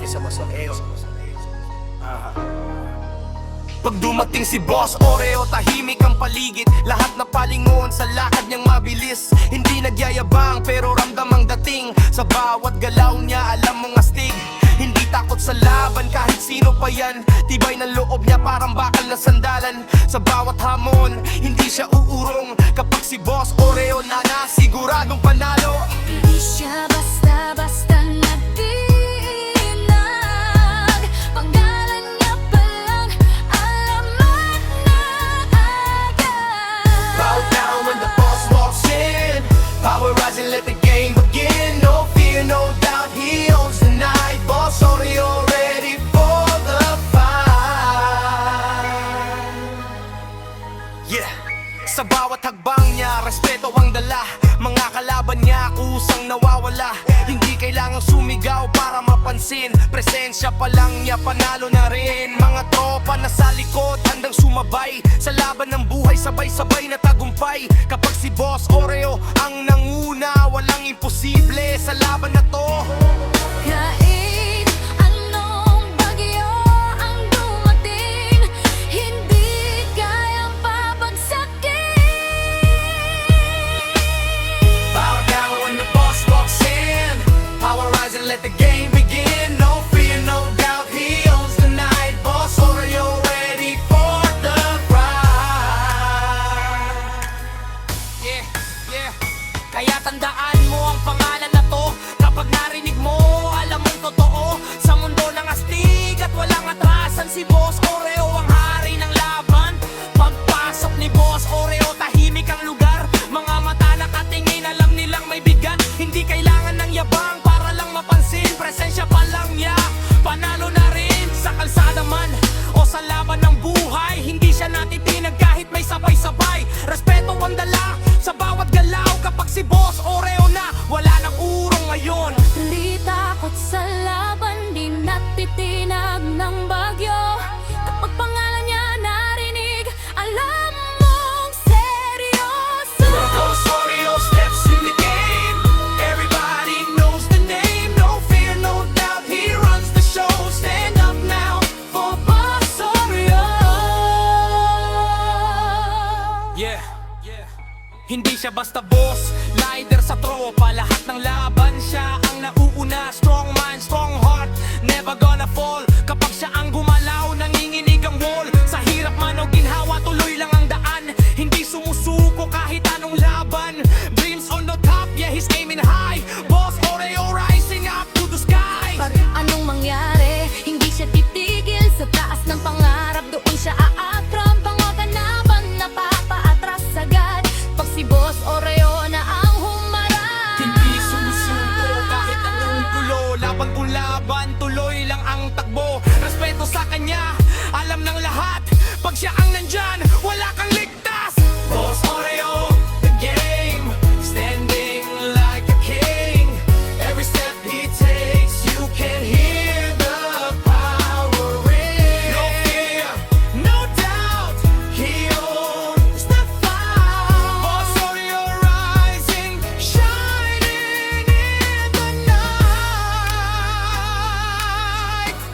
sa Boss Oreo. Pag dumating si Boss Oreo, tahimik ang paligid. Lahat na palingon sa lakad niyang mabilis. Hindi nagyayabang pero ramdam ang dating. Sa bawat galaw niya alam mong astig. Hindi takot sa laban kahit sino pa yan. Tibay ng loob niya parang bakal na sandalan. Sa bawat hamon, hindi siya uurong. Kapag si Boss Oreo na siguradong panalo. Hindi siya basta-basta nagtinag. Pangalan niya pa lang alamat na agad. Bow down when the boss walks in. Power rising, let the game begin. No fear, no doubt, he owns the night. Boss Oreo ready for the fight. Yeah. Sa bawat hagbang niya, respeto ang dala. Mga kalaban niya, kusang nawawala. Hindi kailangang sumigaw para mapansin. Presensya pa lang niya, panalo na rin. Mga tropa na sa likod, handang sumabay. Sa laban ng buhay, sabay-sabay na tagumpay. Kapag si Boss Oreo ang nanguna, walang imposible sa laban na to. Kahit anong bagyo ang dumating, hindi kayang pabagsakin. Bow down when the boss walks in. Power rising, let the game begin. No fear, no doubt, he owns the night. Boss Oreo ready for the ride. Yeah, yeah. Kaya tandaan mo ang pangalan na to. Kapag narinig mo, alam mong totoo. Sa mundo ng astig at walang atrasan, si Boss Oreo ang hari ng laban. Pagpasok ni Boss Oreo, tahimik ang lugar. Mga mata nakatingin, alam nilang may bigat. Hindi kailangan ng yabang para lang mapansin. Presensya pa lang niya, panalo na rin. Sa kalsada man o sa laban ng buhay, hindi siya natitinag kahit may sabay-sabay. Respeto ang dala sa bawat galaw. Kapag si Boss Oreo na, wala nang urong ngayon. Di takot sa laban, di natitinag ng bagyo. Kapag pangalan niya narinig, alam mong seryoso. Boss Oreo steps in the game. Everybody knows the name. No fear, no doubt, he runs the show. Stand up now for Boss Oreo. Yeah, yeah. Hindi siya basta boss, leader sa tropa. Lahat ng laban siya ang nauuna. Strong mind, strong heart, never gonna fall. Kapag siya ang gumalaw, nanginginig ang wall. Sa hirap man o ginhawa, tuloy lang ang daan. Hindi sumusuko kahit anong laban. Dreams on the top, yeah, he's aiming high. Boss Oreo rising up to the sky. Pag anong mangyari, hindi siya titigil. Sa taas ng pangarap, doon siya aatram. Pangakanaban, napapaatras agad. Pag si Boss Oreo na ang humarap, Hindi sumusuko kahit anong gulo. Laban kung laban, tuloy lang ang takbo. Respeto sa kanya, alam ng lahat. Pag siya ang nandyan, wala kang ligtas. Boss Oreo, the game, standing like a king. Every step he takes, you can hear the power ring. No fear, no doubt, he owns the fight. Boss Oreo rising, shining in the night.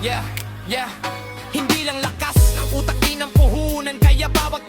Yeah, yeah. Hindi lang lakas, utak din ang puhunan. Kaya bawat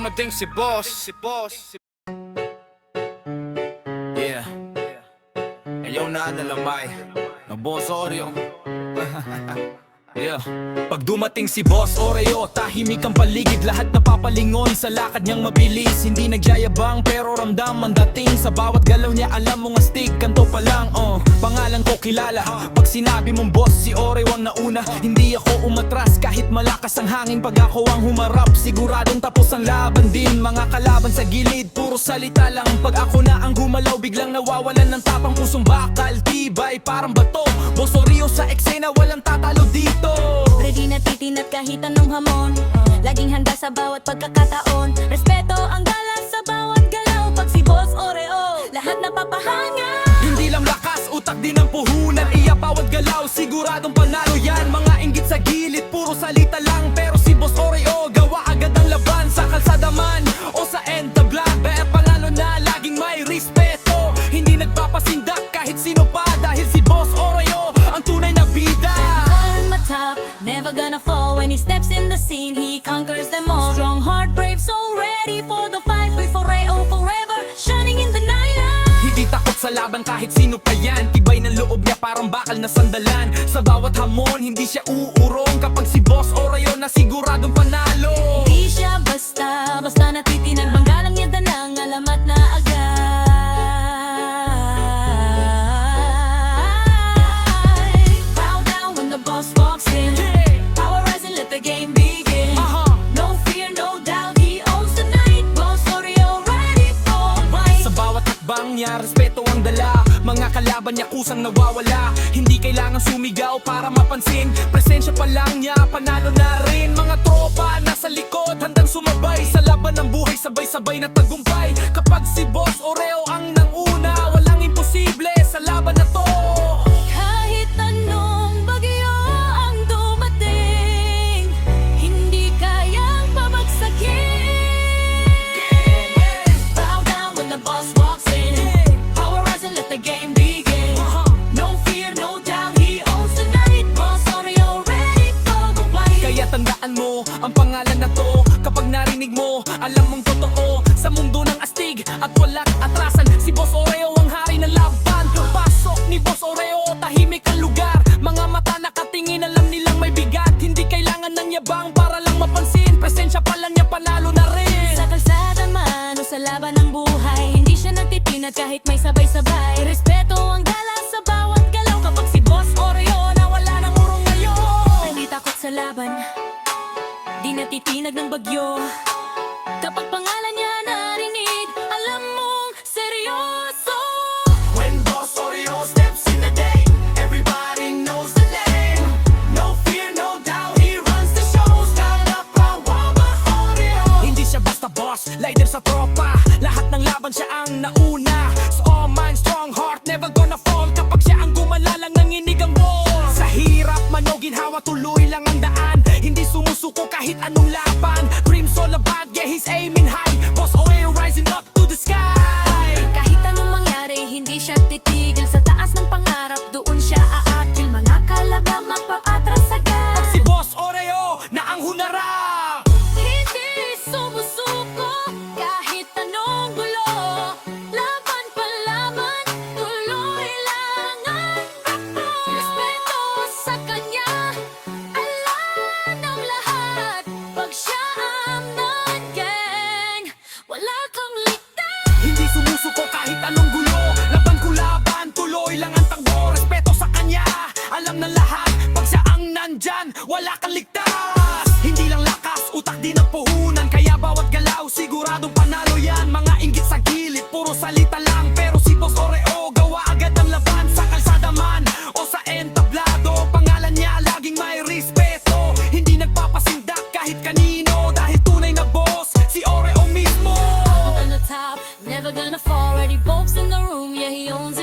dumating si boss. Yeah. Ayaw na dalamay ng boss Oreo. Yeah. Pag dumating si Boss Oreo, tahimik ang paligid, lahat napapalingon sa lakad niyang mabilis. Hindi nagyayabang pero ramdam ang dating. Sa bawat galaw niya alam mong astig, kanto pa lang, pangalan ko kilala. Pag sinabi mong boss, si Oreo ang nauna. Hindi ako umatras kahit malakas ang hangin. Pag ako ang humarap, siguradong tapos ang laban din. Mga kalaban sa gilid, puro salita lang. Pag ako na ang gumalaw, biglang nawawalan ng tapang. Pusong bakal, tibay, parang bato. Boss Oreo sa eksena, walang tatalo dito. Ready na titinat kahit anong hamon. Laging handa sa bawat pagkakataon. Respeto ang galas sa bawat galaw. Pag si Boss Oreo, lahat napapahanga. Hindi lang lakas, utak din ang puhunan. Iya bawat galaw, siguradong panalo yan. Mga inggit sa gilid, puro salita lang. Pero si Boss Oreo, gawa agad ang laban. Sa kalsada man o sa entablado, panalo na, laging may respeto. Hindi nagpapasindak kahit sino pa. Dahil si Boss Oreo, ang tunay na bida. On my top, never gonna fall. When he steps in the scene, he conquers them all. Strong heart, brave, so ready for the fight. With Oreo forever, shining in the night. Hindi takot sa laban kahit sino pa yan. Tibay ng loob niya parang bakal na sandalan. Sa bawat hamon, hindi siya uurong. Kapag si Boss Oreo na siguradong panalo. Di siya basta natitinag. Banggalang niya danang alamat na agad. Bow down when the boss walks in. Power rising, let the game begin. No fear, no doubt, he owns the night. Boss Oreo ready for fight. Sa bawat hakbang niya, respeto ang dala. Mga kalaban niya kusang nawawala. Hindi kailangan sumigaw para mapansin. Presensya pa lang niya, panalo na rin. Mga tropa nasa likod, handang sumabay. Sa laban ng buhay, sabay-sabay na tagumpay. Kapag si Boss Oreo ang nanguna, walang imposible sa laban na to. Kahit anong bagyo ang dumating, hindi kayang pabagsakin. Bow down when the boss walks in. Power rising, let the game begin. No fear, no doubt, he owns the night. Boss Oreo ready for the fight. Kaya tandaan mo ang pangalan na to. Kapag narinig mo, alam mong totoo. Sa mundo ng astig at walang atrasan, si Boss Oreo ang hari ng laban. Pasok ni Boss Oreo, tahimik ang lugar. Mga mata nakatingin, alam nilang may bigat. Hindi kailangan ng yabang para lang mapansin. Presensya pa lang niya, panalo na rin. Sa kalsada man o sa laban ng buhay, hindi siya nagtitinag kahit may sabay-sabay. Respeto ang galas sa bawat galaw. Kapag si Boss Oreo na wala nang urong ngayon. Hindi takot sa laban, di natitinag ng bagyo. Kapag pangalan niya narinig, alam mong seryoso. When Boss Oreo steps in the day, everybody knows the name. No fear, no doubt, he runs the show. Stand up, Pawama Oreo. Hindi siya basta boss, leader sa tropa. Lahat ng laban siya ang nauna. So all mind, strong heart, never gonna fall. Kapag siya ang gumalalang, nanginig ang wall. Sa hirap man o ginhawa, tuloy lang ang daan. Hindi sumusuko kahit anong laban. Dreams all about, yeah, he's aiming high. Boss Oreo rising up to the sky. Kahit anong mangyari, hindi siya titigil. Sa taas ng pangarap, doon siya aakyat. Mga kalaban mapaatras agad. Si Boss Oreo na ang hunarap. Hindi sumusuko kahit anong gulo. Laban pa laban, tuloy lang ang takbo. Respeto sa kanya, alam ng lahat. Pag siya ang nandyan, wala kang ligtas. Hindi sumusuko kahit anong gulo. Laban ko laban, tuloy lang ang takbo. Respeto sa kanya, alam ng lahat. Pag siya ang nandyan, wala kang ligtas. Hindi lang lakas, utak din ang puhunan. Kaya bawat galaw, siguradong panalo yan. Mga inggit sa gilid, puro salita lang. Pero si Boss Oreo, gawa agad ang laban. Sa kalsada man o sa entablado, pangalan niya laging may respeto. Hindi nagpapasindak kahit kanino. Dahil tunay na boss, si Oreo mismo. On the top, never gonna fall. Already folks in the room, yeah, he owns